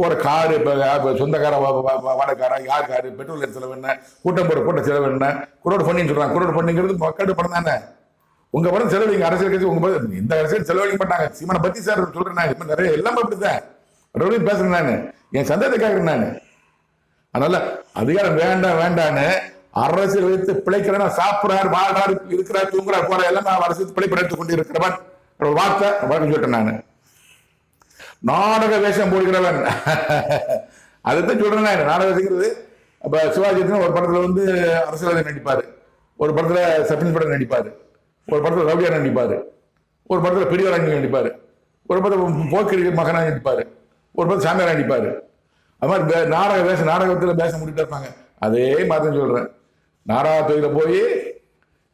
போற காரு சொந்தக்கார வாடகைக்காரா, யார் காரு, பெட்ரோல் செலவு என்ன, கூட்டம் போற கூட்ட செலவு என்ன, குரோடு பண்ணின்னு சொல்றாங்க. குரோடு பண்ணிங்கிறது மக்கள் படம் தானே. உங்க படம் செலவழிங்க, அரசியல் கட்சி உங்க படம் இந்த அரசியல் செலவழிக்க மாட்டாங்க. சீமானை பத்தி சார் சொல்றேன், இப்ப நிறைய எல்லாமே அப்படித்தான் மறுபடியும் பேசுறேன். நான் என் சந்தேகத்தை கேட்கிறேன். நான் அதனால அதிகாரம் வேண்டாம் வேண்டான்னு அரசியல் வைத்து பிழைக்கிறேன், சாப்பிடுறாரு, வாழ்றாரு, இருக்கிறார், தூங்குறாரு, போற எல்லாம் அரசியல் பிழைப்பு எடுத்துக் கொண்டு இருக்கிறவன் ஒரு வார்த்தை வழக்கம் சொல்லிட்டேன். நான் நாடக வேஷம் போடுகிறவன் அதுதான் சொல்றேன். நாடக வேஷங்கிறது அப்ப சிவாஜி ஒரு படத்துல வந்து அரசியல்வாதி நடிப்பாரு, ஒரு படத்துல சப்ளின் படம் நடிப்பாரு, ஒரு படத்துல ரவுடியா நடிப்பாரு, ஒரு படத்துல பெரியவராங்க நடிப்பாரு, ஒரு படத்துல போக்கிரி மகனா நடிப்பாரு, ஒரு படத்துல சாமியாரா நடிப்பாரு. அது மாதிரி நாடக வேஷம், நாடகத்துல வேஷம் முடிட்டு இருப்பாங்க. அதே மாதிரி சொல்றேன். நாடக தொழில போய்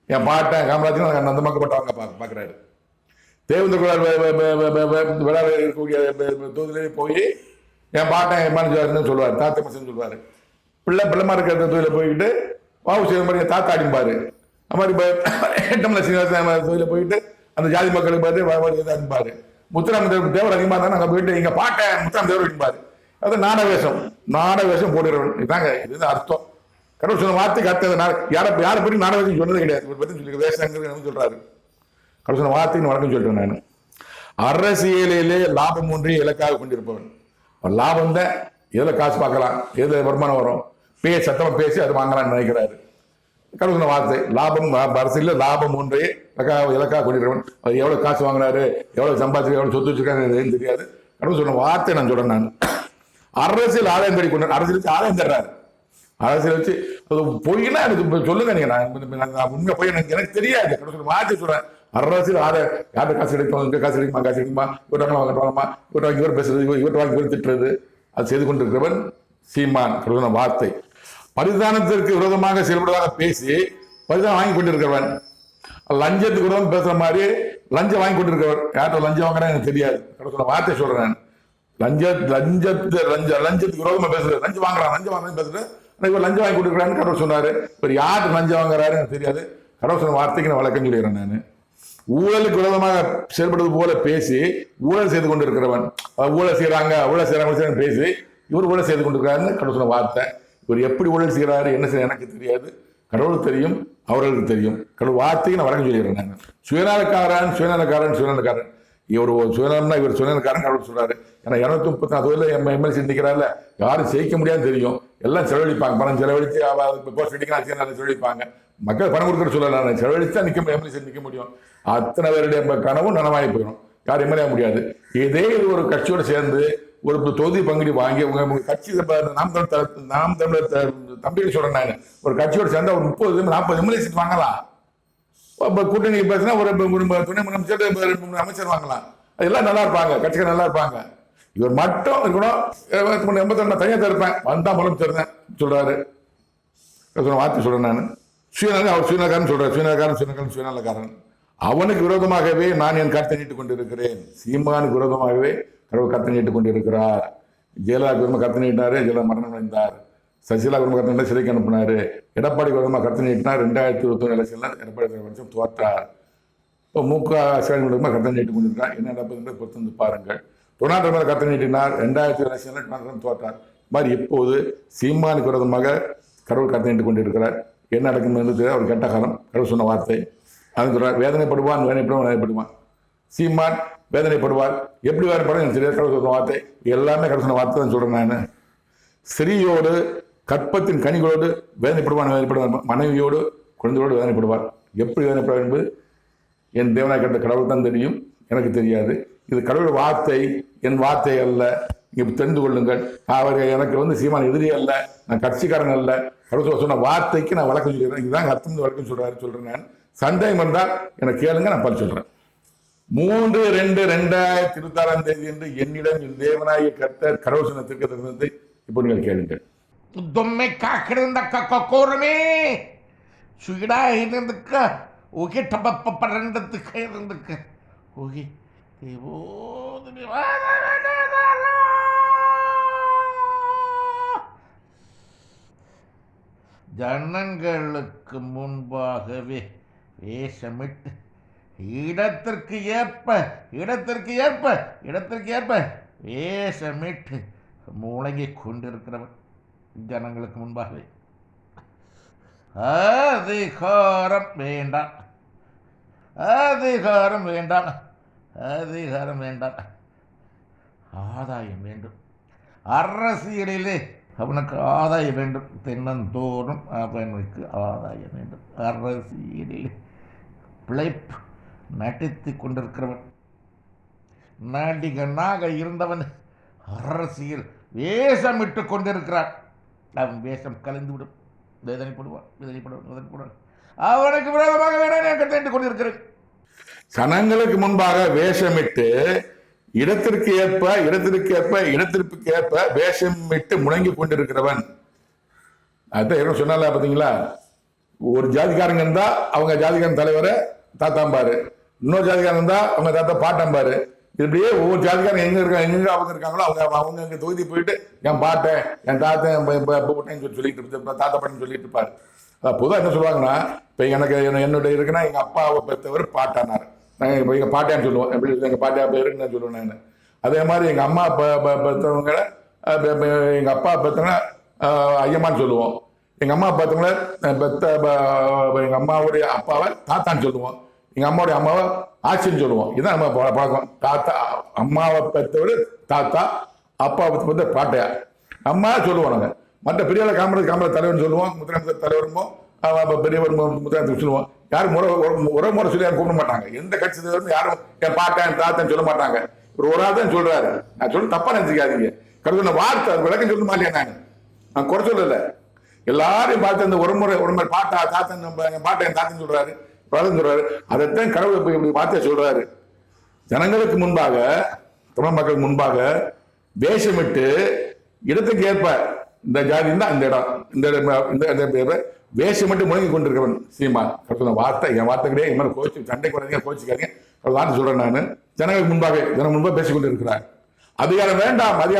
என் பாட்டன் காமராஜன் அந்த மக்கப்பட்டவங்க பாக்குறாரு. தேவேந்திர விழாவில் இருக்கக்கூடிய தொகுதியிலே போய் என் பாட்டன் எம்மான்னு சொல்லுவார், தாத்தா மசன் சொல்லுவாரு. பிள்ளைமா இருக்கிற தொழில போய்கிட்டு வாவு செய்த மாதிரி தாத்தா அடிப்பாரு. அது மாதிரி சீனிவாசன் தொழில போயிட்டு அந்த ஜாதி மக்களுக்கு பார்த்து அடிப்பாரு. முத்துராம தேவர் அதிகமாக இருந்தாலும் அங்கே போயிட்டு எங்க பாட்டன் முத்துராம தேவர் அடிப்பாரு. அது நாடவேஷம், நாடவேஷம் போடுகிறவன். இதாங்க இதுதான் அர்த்தம். கடவுள் சொன்ன வார்த்தைக்கு அர்த்தம். யாரை பற்றி நாடவேஷம் சொன்னது கிடையாது. இவர் பற்றி சொல்லி வேஷங்கிறது சொல்றாரு. கடவுள் சொன்ன வார்த்தைன்னு வழக்கம் சொல்லிட்டேன். நான் அரசியலிலே லாபம் ஒன்றே இலக்காக கொண்டிருப்பவன். லாபம் தான், எதுல காசு பார்க்கலாம், எதுல வருமானம் வரும், சத்தமா பேசி அது வாங்கலாம்னு நினைக்கிறாரு. கடவுள் சொன்ன வார்த்தை லாபம், அரசியலில் லாபம் ஒன்றே இலக்காக கொண்டிருப்பவன். அவர் எவ்வளவு காசு வாங்கினாரு, எவ்வளவு சம்பாதிச்சு, எவ்வளவு சொத்து வச்சிருக்காரு தெரியாது. கடவுள் சொன்ன வார்த்தை நான் சொல்றேன். நான் அரசியல் ஆதாயம் தேடி கொண்டு அரசியலுக்கு ஆதாயம் தர்றாரு. அரசியல் வச்சு பொய்னா எனக்கு சொல்லுங்க நீங்க, நான் உண்மை பொய் எனக்கு தெரியாது. கடவுள் வார்த்தை சொல்றேன். அரசியல் ஆதாயம், யார்கிட்ட காசு கிடைக்கும், இங்க காசு கிடைக்குமா, காசு கிடைக்குமா, இவர்கிட்ட வாங்கலாமா, இவர்கிட்ட வாங்கி இவர் பேசுறது, இவர்கிட்ட வாங்கி இவர் திட்டுறது, அது செய்து கொண்டிருக்கிறவன் சீமான். கடவுள் வார்த்தை பரிதானத்திற்கு விரோதமாக செயல்படுவதாக பேசி பரிதானம் வாங்கி கொண்டிருக்கிறவன், லஞ்சத்துக்கு விரோதம் பேசுற மாதிரி லஞ்சம் வாங்கி கொண்டிருக்கிறவர். யார்கிட்ட லஞ்சம் வாங்குறேன் எனக்கு தெரியாது. கடவுள் வார்த்தை சொல்றேன். லஞ்சத்துக்கு விரோதமா பேசுறது, லஞ்சம் வாங்குறான் பேசுறது, இவர் லஞ்சம் வாங்கி கொடுக்குறான்னு கடவுள் சொன்னாரு. இவர் யாரு லஞ்சம் வாங்குறாரு எனக்கு தெரியாது. கடவுள் சொன்ன வார்த்தைக்கு நான் வழக்கம் சொல்லிடுறேன். நான் ஊழலுக்கு விரோதமாக செயல்படுவது போல பேசி ஊழல் செய்து கொண்டு இருக்கிறவன், ஊழல் செய்யறாங்க பேசி இவர் ஊழல் செய்து கொண்டிருக்கிறாருன்னு கடவுள் சொன்ன வார்த்தை. இவர் எப்படி ஊழல் செய்யறாரு, என்ன செய்ய எனக்கு தெரியாது. கடவுளுக்கு தெரியும், அவர்களுக்கு தெரியும். கடவுள் வார்த்தைக்கு நான் வழக்கம் சொல்லிடுறேன். நான் சுயநலக்காரன் இவர் சுயநலம்னா இவர் சுயநலக்காரன் கடவுள் சொல்றாரு. ஏன்னா 234 எம்எல்ஏ நிற்கிறாருல, யாரும் ஜெயிக்க முடியாதுன்னு தெரியும். எல்லாம் செலவழிப்பாங்க, பணம் செலவழித்து போஸ்ட் அடிக்கலாம் செலவழிப்பாங்க. மக்கள் பணம் கொடுக்குற சொல்லல, செலவழிச்சா எம்எல்ஏ நிற்க முடியும். அத்தனை பேருடைய கனவும் நனவாகி போயிடும், யார் எம்எல்ஏ முடியாது. இதே ஒரு கட்சியோடு சேர்ந்து ஒரு தொகுதி பங்குடி வாங்கி உங்க கட்சி நாம் தமிழர் தம்பிகள் சொல்றேன் நான், ஒரு கட்சியோடு சேர்ந்தா ஒரு 30-40 எம்எல்ஏ சீட் வாங்கலாம். கூட்டணி பேசினா ஒரு துணை முதலமைச்சர் அமைச்சர் வாங்கலாம். அதெல்லாம் நல்லா இருப்பாங்க, கட்சிகள் நல்லா இருப்பாங்க. இவர் மட்டும் இருக்கணும் 82 தனியாக இருப்பேன் வந்தா முதலமைச்சர் சொல்றாரு, வார்த்தை சொல்றேன் நான். சுயநலம், அவர் சுயநலக்காரன் சொல்றாரு, சுயநலக்காரன். அவனுக்கு விரோதமாகவே நான் என் கருத்தை நீட்டுக் கொண்டிருக்கிறேன். சீமானுக்கு விரோதமாகவே கடவுள் கருத்தை நீட்டுக் கொண்டிருக்கிறார். ஜெயலலிதா விரும்ப கருத்தை நீட்டினாரு, ஜெயலலிதா மரணம் அடைந்தார். சசிகலா விரும்ப கருத்தை நீட்ட சிறைக்கு அனுப்பினாரு. எடப்பாடி விரோதமாக கருத்தை நீட்டினார். 2021 எலெக்ஷன்ல எடப்பாடி வருஷம் தோற்றார். இப்போ முக ஸ்டாலின் விரோதமாக கருத்தை நீட்டுக் கொண்டிருக்கிறார். என்ன நடப்பது என்று பொறுத்து வந்து பாருங்கள். டொனால்டு மேல கருத்தை நீட்டினார். 2000 எலெக்ஷன்ல டொனால்டு தோற்றார். மாதிரி இப்போது சீமானுக்கு விரோதமாக கடவுள் கருத்தை நீட்டுக் கொண்டிருக்கிறார். என்ன நடக்கும் என்று அவர் கெட்ட காலம். கடவுள் சொன்ன வார்த்தை அது சொல்றார். வேதனைப்படுவான். சீமான் வேதனைப்படுவார். எப்படி வேதனைப்படும் எனக்கு தெரியாது. கடவுள் சொன்ன வார்த்தை எல்லாமே கடவுள் சொன்ன வார்த்தை தான் சொல்றேன் நான். ஸ்திரீயோடு கற்பத்தின் கனிகளோடு வேதனைப்படுவான். மனைவியோடு குழந்தையோடு வேதனைப்படுவார். எப்படி வேதனைப்படுவார் என்பது என் தேவனாய் கேட்ட கடவுள் தான் தெரியும், எனக்கு தெரியாது. இது கடவுள் வார்த்தை, என் வார்த்தை அல்ல. இங்க தெரிந்து கொள்ளுங்கள். அவர் எனக்கு சீமான் எதிரி அல்ல, நான் கட்சிக்காரன் அல்ல. கடவுள் சொன்ன வார்த்தைக்கு நான் வழக்கம் சொல்லிடுறேன். இதுதான் அர்த்தம் வழக்கம் சொல்றேன் நான். சந்தேகம் வந்தால் எனக்கு கேளுங்க, நான் பதில் சொல்றேன். 3/2/2026 என்று என்னிடம் என் தேவனாய கர்த்தர் கடவுள் சொன்ன திருக்கத்தை இப்போ நீங்கள் கேளுங்கள். தொம்மை காக்கிருந்த கோரமே சுகிடா இருந்துக்க ஓகே டப்பரண்டத்துக்கு இருந்துக்க ஓகே ஜனங்களுக்கு முன்பாகவே வேஷமிட்டு இடத்திற்கு ஏற்ப வேஷமிட்டு முழங்கி கொண்டிருக்கிறவன் ஜனங்களுக்கு முன்பாகவே. அதிகாரம் வேண்டாம், ஆதாயம் வேண்டும். அரசியலிலே அவனுக்கு ஆதாயம் வேண்டும். தென்னந்தோறும் அவனுக்கு ஆதாயம் வேண்டும். அரசியலிலே பிழைப்பு நடித்து கொண்டிருக்கிறவன், நடிகனாக இருந்தவன் அரசியல் வேஷமிட்டு கொண்டிருக்கிறான். அவன் வேஷம் கலந்துவிடும். வேதனைப்படுவான். அவனுக்கு விரோதமாக வேண்டாம் கொண்டிருக்கிறேன். சனங்களுக்கு முன்பாக வேஷமிட்டு இடத்திற்கு ஏற்ப வேஷமிட்டு முழங்கி கொண்டிருக்கிறவன். அதான் என்ன சொன்னால பாத்தீங்களா, ஒரு ஜாதிக்காரங்க இருந்தா அவங்க ஜாதிக்காரன் தலைவரை தாத்தாம்பாரு, இன்னொரு ஜாதிக்காரன் இருந்தா அவங்க தாத்தா பாட்டம்பாரு. இப்படியே ஒவ்வொரு ஜாதிக்காரன் எங்க அவங்க இருக்காங்களோ அவங்க எங்க தொகுதி போயிட்டு என் பாட்டேன், என் தாத்தன் சொல்லிட்டு தாத்தா பாட்டன் சொல்லிட்டு இருப்பாரு. பொதுவாக என்ன சொல்லுவாங்கன்னா, இப்போ என்னுடைய இருக்குன்னா எங்க அப்பாவை பெற்றவர் பாட்டானார், நாங்கள் இப்போ எங்கள் பாட்டியான்னு சொல்லுவோம். எப்படி எங்கள் பாட்டியா பேருன்னு நான் சொல்லுவேன் நான். அதே மாதிரி எங்கள் அம்மா பெற்றவங்க எங்கள் அப்பா பெற்றவங்க ஐயம்மான்னு சொல்லுவோம். எங்கள் அம்மா பெற்றவங்கள எங்கள் அம்மாவுடைய அப்பாவை தாத்தான்னு சொல்லுவோம். எங்கள் அம்மாவுடைய அம்மாவை ஆட்சின்னு சொல்லுவோம். இதுதான் நம்ம பழக்கம். தாத்தா அம்மாவை பெற்றவர் தாத்தா, அப்பாவை பெற்ற பாட்டையா அம்மா சொல்லுவோம் நாங்கள். மற்ற பெரிய காமராஜ் தலைவர்னு சொல்லுவோம், முத்துராமலிங்க தலைவருமோ பெரியவர் முத்துராமலிங்க சொல்லுவோம். யாரும் ஒரே முறை சொல்லி யாரும் கூப்பிட மாட்டாங்க. எந்த கட்சி தலைவரும் யாரும் என் பாட்டன் தாத்தன் சொல்ல மாட்டாங்க. ஒரு ஆள் தான் சொல்றாரு. நான் சொல்ல தப்பா நினைச்சுக்காதீங்க. கடவுள் வார்த்தை விளக்கம் சொல்ல மாட்டேன். நான் குறை சொல்லல. எல்லாரையும் பார்த்து அந்த ஒரு முறை பாட்டா தாத்தன் பாட்டன் தாத்தன் சொல்றாரு, சொல்றாரு. அதைத்தான் கடவுள் இப்படி வார்த்தை சொல்றாரு. ஜனங்களுக்கு முன்பாக, தமிழ் மக்களுக்கு முன்பாக வேஷமிட்டு இடத்துக்கு ஏற்ப இந்த ஜாதி தான் இந்த இடம், இந்த வேஷமிட்டு முழங்கி கொண்டிருக்கிறவன் சீமான். வார்த்தை என் வார்த்தை கிடையாது. என் மாதிரி கோச்சு சண்டை கோச்சிக்காதீங்க. வார்த்தை சொல்றேன் நான். ஜனங்களுக்கு முன்பாக பேசிக்கொண்டு இருக்கிறார். அதிகாரம் வேண்டாம். அதே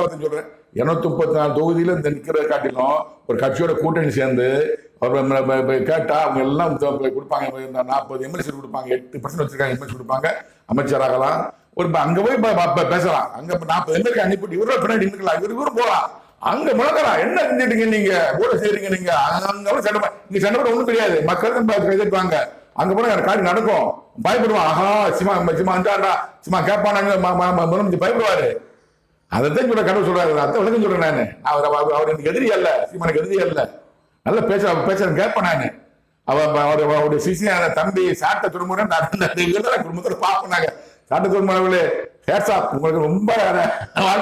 வார்த்தை சொல்றேன். 234 தொகுதியில இந்த நிக்கிறத காட்டிலும் ஒரு கட்சியோட கூட்டணி சேர்ந்து கேட்டா அவங்க எல்லாம் கொடுப்பாங்க. 40 எம்எல்சி கொடுப்பாங்க, 8% வச்சிருக்காங்க எம்எல்சி கொடுப்பாங்க, அமைச்சராகலாம். ஒரு அங்க போய் பேசலாம். அங்க 40 எம்எல்ஏ அனுப்பிட்டு இவரோட பின்னாடி நிற்கலாம், இவரும் போகலாம். அங்க முழக்கலாம். என்ன செஞ்சுட்டீங்க நீங்க, கூட செய்றீங்க நீங்க. அங்க சண்டை போட ஒண்ணும் தெரியாது. மக்கள் எதிர்ப்பாங்க. அங்க போனா எனக்கு காரியம் நடக்கும். பயப்படுவான். ஆஹா சிமா அஞ்சாண்டா சிமா கேட்பானாங்க, பயப்படுவாரு. அதைத்தான் சொல்ற கடவுள் சொல்றாரு. அத்தை விளக்கம் சொல்றேன் நான். அவர் எனக்கு எதிரி அல்ல, சீமானுக்கு எதிரி அல்ல. நல்ல பேச கேட்பேன் நான். அவருடைய சிசியான தம்பி சாட்ட துருமுறை குடும்பத்தில் பார்ப்பேன். சாட்ட துருமுறை ஹேட்ஸ்ஆப், உங்களுக்கு ரொம்ப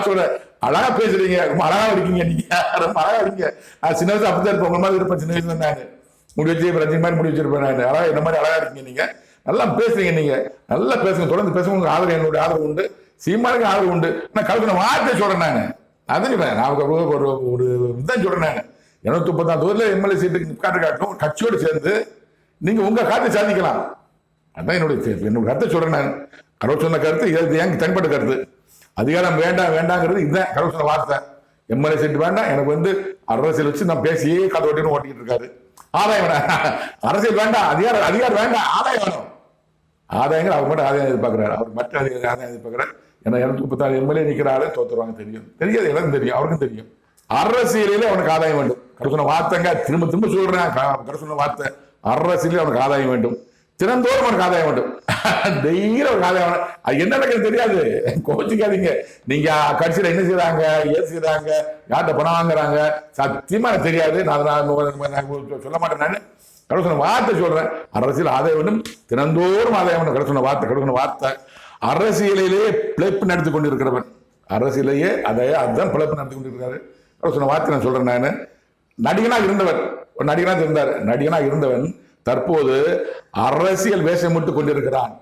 சொல்றேன், அழகா பேசுறீங்க, ரொம்ப அழகா இருக்கீங்க, நீங்க ரொம்ப அழகா இருக்கீங்க. நான் சின்ன வயசுல அப்படிதான் இருப்பேன், உங்க மாதிரி இருப்பேன். சின்ன வயசுல நான் முடி வச்சு ரஜினி மாதிரி முடி வச்சிருப்பேன் நான். அழகா என்ன மாதிரி அழகா இருக்கீங்க நீங்க, நல்லா பேசுறீங்க, நீங்க நல்லா பேசுங்க, தொடர்ந்து பேசுங்க. உங்களுக்கு ஆதரவு, என்னுடைய ஆதரவு உண்டு, சீமானுக்கு ஆதரவு உண்டு. நான் கலக்கின வார்த்தை சொல்றேன் நான். அதான் சொல்றேன், நான் ஒரு இதுதான் சொல்றேன் நான். 234 தொகுதியில் எம்எல்ஏ சீட்டுக்கு காட்டும் கட்சியோடு சேர்ந்து நீங்க உங்க காத்தை சாதிக்கலாம். அதான் என்னுடைய கருத்தை சொல்றேன் நான். கடவுள் சொன்ன கருத்து இது என் தனிப்பட்ட கருத்து. அதிகாரம் வேண்டாம் வேண்டாங்கிறது இதுதான் கடவுள் சொன்ன வார்த்தை. எம்எல்ஏ சீட்டு வேண்டாம், எனக்கு அரசியல் வச்சு நான் பேசியே கதை ஓட்டின்னு ஓட்டிட்டு இருக்காரு. ஆதாயம் வேணாம், அரசியல் வேண்டாம், அதிகாரம் வேண்டாம், ஆதாயம் வேணும். ஆதாயங்கள் அவர் மட்டும் ஆதாயம் எதிர்பார்க்கிறாரு, அவர் மற்ற ஆதாயம் எதிர்பார்க்கிறார். ஏன்னா 234 எம்எல்ஏ நிற்கிறாரு, தோத்துருவாங்க, தெரியாது, எனக்கும் தெரியும், அவருக்கும் தெரியும். அரசியலிலே அவனுக்கு ஆதாயம் வேண்டும். கடவுள் வார்த்தைங்க, திரும்ப திரும்ப சொல்றேன், கடவுள் வார்த்தை. அரசியலில் அவனுக்கு ஆதாயம் வேண்டும், தினந்தோறும் அவனுக்கு ஆதாயம் வேண்டும், டெய்லி அவனுக்கு ஆதாயம் வேணும். அது என்ன நடக்குது தெரியாது, கோச்சிக்காதீங்க. நீங்க கட்சியில என்ன செய்யறாங்க, ஏது செய்யறாங்க, யார்கிட்ட பணம் வாங்குறாங்க, சத்தியமா எனக்கு தெரியாது. நான் சொல்ல மாட்டேன். நான் கடவுள் சொன்ன வார்த்தை சொல்றேன், அரசியல் ஆதாயம் வேண்டும், தினந்தோறும் ஆதாயம் வேண்டும். கடவுள் சொன்ன வார்த்தை, கடவுள் சொன்ன வார்த்தை. அரசியலிலேயே பிழைப்பு நடத்தி கொண்டிருக்கிறவன், அரசியலையே அதுதான் பிழைப்பு நடத்தி கொண்டிருக்கிறாரு. கடவுள் சொன்ன வார்த்தை நான் சொல்றேன். நான் நடிகனாக இருந்தவன் தற்போது அரசியல் வேஷம் விட்டு கொண்டிருக்கிறான்.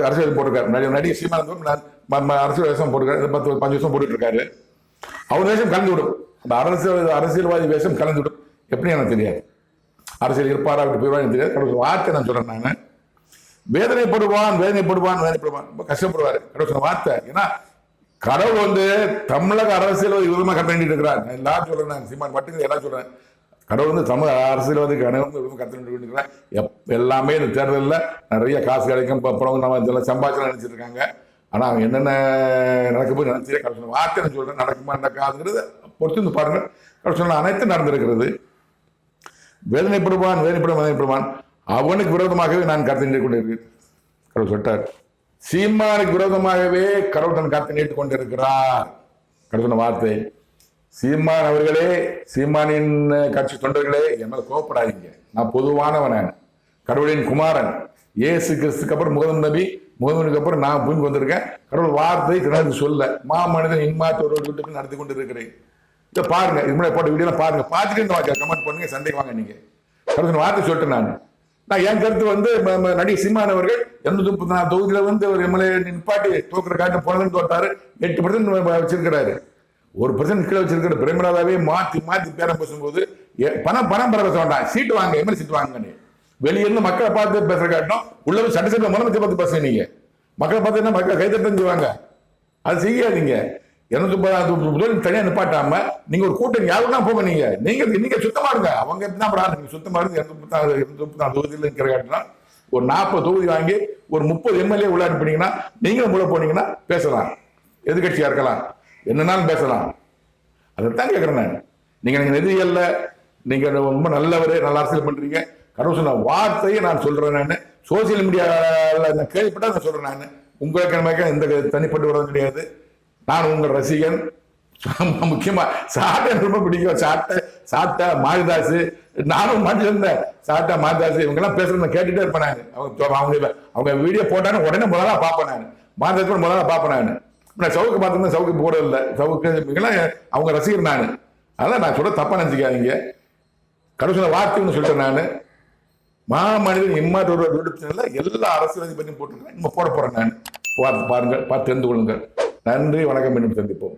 அரசியல் போட்டிருக்காரு நடிகர் சீமானந்தம், அரசியல் வேஷம் போட்டிருக்காரு, 10-15 வருஷம் போட்டுட்டு இருக்காரு. அவர் வேஷம் கலந்து விடும், அந்த அரசியல்வாதி வேஷம் கலந்து விடும். எப்படி எனக்கு தெரியாது, அரசியல் இருப்பாரா அப்படி போயிடுவான்னு தெரியாது. கடவுள் வார்த்தை நான் சொல்றேன். நான் வேதனைப்படுவான், ரொம்ப கஷ்டப்படுவாரு. கடவுள் வார்த்தை. ஏன்னா கடவுள் தமிழக அரசியல்வாதி விதமாக கட்ட இருக்கிறார். நான் எல்லாரும் சொல்றேன், சீமான் மட்டும் எல்லாம் சொல்றேன். கடவுள் தமிழ் அரசியல்வாதி கட்ட எல்லாமே இந்த தேர்தலில் நிறைய காசு கிடைக்கும், பணம் நம்ம இதெல்லாம் சம்பாதிச்சு நினைச்சிட்டு இருக்காங்க. ஆனா அவங்க என்னென்ன நடக்க போய் நினைச்சே கடவுள் வார்த்தை சொல்றேன். நடக்குமா நடக்காதுங்கிறது பொறுத்து பாருங்க. கடவுள் சொன்ன அனைத்தும் நடந்திருக்கிறது. வேதனைப்படுவான், அவனுக்கு விரோதமாகவே நான் கருத்து நீட்டு கொண்டிருக்கிறேன். கடவுள் சொல்லிட்டார், சீமானுக்கு விரோதமாகவே கடவுள் தன் கருத்தை நீட்டு கொண்டிருக்கிறார். கடவுள் சொன்ன வார்த்தை. சீமான் அவர்களே, சீமானின் கட்சி தொண்டர்களே, என் மேல கோபப்படாதீங்க. நான் பொதுவானவன், கடவுளின் குமாரன், இயேசு கிறிஸ்துக்கு அப்புறம் முகமதுக்கு அப்புறம் நான் பூமிக்கு வந்திருக்கேன். கடவுள் வார்த்தை திறந்து சொல்ல மாமனிதன் இன்மாத்தோடு வீட்டுக்கு நடத்தி கொண்டு இருக்கிறேன். இதை பாருங்க, இது முன்னாடி போட்ட வீடியோ பாருங்க, பார்த்துட்டு இந்த வார்த்தை கமெண்ட் பண்ணுங்க, சண்டைக்கு வாங்க. நீங்க கடவுள் வார்த்தை சொல்லிட்டு நான் என் கருத்து நடிகர் சீமான் அவர்கள் 234 தொகுதியில ஒரு எம்எல்ஏ நிப்பாட்டி தோக்குற காட்டு போனதுன்னு தோட்டாரு. 8% வச்சிருக்கிறாரு, 1% கீழே வச்சிருக்கிற பிரேமராதாவே மாத்தி பேரம் பேசும்போது பணம் பேச வேண்டாம், சீட்டு வாங்க, எம்எல்ஏ சீட்டு வாங்க. வெளியிருந்து மக்களை பார்த்து பேசுற காட்டும் உள்ள சட்டசபை முதலமைச்சர் பார்த்து பேசுங்க. நீங்க மக்களை பார்த்து என்ன மக்கள் கைத்தட்டம் செய்வாங்க, அது செய்யாதீங்க. 234 தனியா நிப்பாட்டாம நீங்க ஒரு கூட்டம் யாருன்னா போங்க. நீங்க சுத்தமா இருங்க, அவங்க எப்படிதான் நீங்க சுத்தமா இருந்து 234 தொகுதியில் இருக்கிற காட்டுனா ஒரு 40 தொகுதி வாங்கி ஒரு 30 எம்எல்ஏ உள்ள அனுப்பினீங்கன்னா நீங்களும் உள்ள போனீங்கன்னா பேசலாம், எதிர்கட்சியா இருக்கலாம், என்னன்னாலும் பேசலாம். அதைத்தான் கேட்கிறேன் நான். நீங்க எதிரியல்ல, நீங்க ரொம்ப நல்லவரே, நல்ல அரசியல் பண்றீங்க. கடவுள் சொன்ன வார்த்தையை நான் சொல்றேன். நான் சோசியல் மீடியாவில் நான் கேள்விப்பட்டா நான் சொல்றேன். நான் உங்களுக்கு எந்த தனிப்பட்டு வரதும் கிடையாது. நான் உங்கள் ரசிகன். முக்கியமா சாட்டை ரொம்ப பிடிக்கும். சாட்டை மாரிதாஸ், நானும் மாட்டி இருந்தேன். சாட்டை மாரிதாஸ் இவங்க எல்லாம் பேசுறத கேட்டுட்டே இருப்பேன். நான் அவங்க வீடியோ போட்டான்னு உடனே முதல்ல பார்ப்பேன். நான் மாரிதாஸ் முதல்ல பார்ப்பேன். நான் சவுக்கு பார்த்துருந்தேன், சவுக்கு போட இல்லை, சவுக்கு அவங்க ரசிகர். நான் அதெல்லாம் நான் சொல்ல தப்பா நினைச்சுக்காதீங்க. கடவுள் வார்த்தைன்னு சொல்லிட்டேன். நான் மாமனிதன் இம்மாற்றோட விடுதலை எல்லா அரசியல் பற்றியும் போட்டிருக்கேன். நம்ம போட போறேன். நான் பார்த்து பாருங்க, பார்த்து தெரிந்து கொள்ளுங்கள். நன்றி, வணக்கம். மீண்டும் சந்திப்போம்.